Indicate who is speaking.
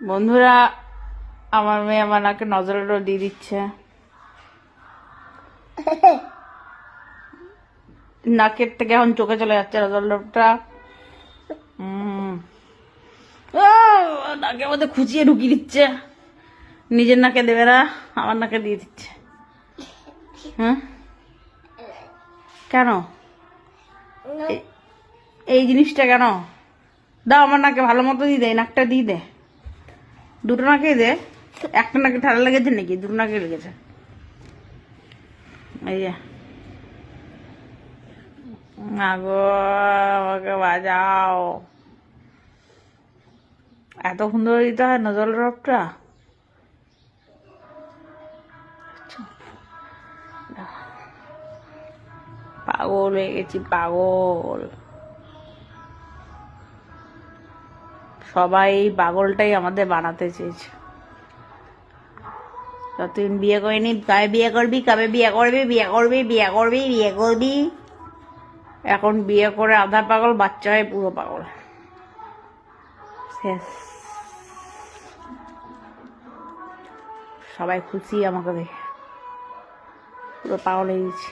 Speaker 1: বন্ধুরা, আমার মেয়ে আমার নাকে নজরও দিয়ে দিচ্ছে। নাকের থেকে এখন চোখে চলে যাচ্ছে নজরটা। নাকের মধ্যে খুঁচিয়ে ঢুকিয়ে দিচ্ছে। নিজের নাকে দেবে না, আমার নাকে দিয়ে দিচ্ছে। হ্যাঁ, কেন এই জিনিসটা কেন? দাও আমার নাকে ভালো মতো দিয়ে দে, নাকটা দিয়ে দে। দুটো নাকেই দে। একটা নাকে ঠান্ডা লেগেছে নাকি? দুটো নাকে লেগেছে। এই যে মাগো, আমাকে বাজাও। এত সুন্দর দিতে হয় নজর ড্রপটা। পাগল হয়ে গেছি, পাগল। সবাই এই পাগলটাই আমাদের বানাতে চেয়েছে। যতদিন বিয়ে করিনি, কবে বিয়ে করবি, কবে বিয়ে করবি, বিয়ে করবি, বিয়ে করবি, বিয়ে করবি। এখন বিয়ে করে আধা পাগল, বাচ্চা হয় পুরো পাগল। শেষ। সবাই খুশি আমাকে দেখে, পুরো পাগল হয়ে গেছি।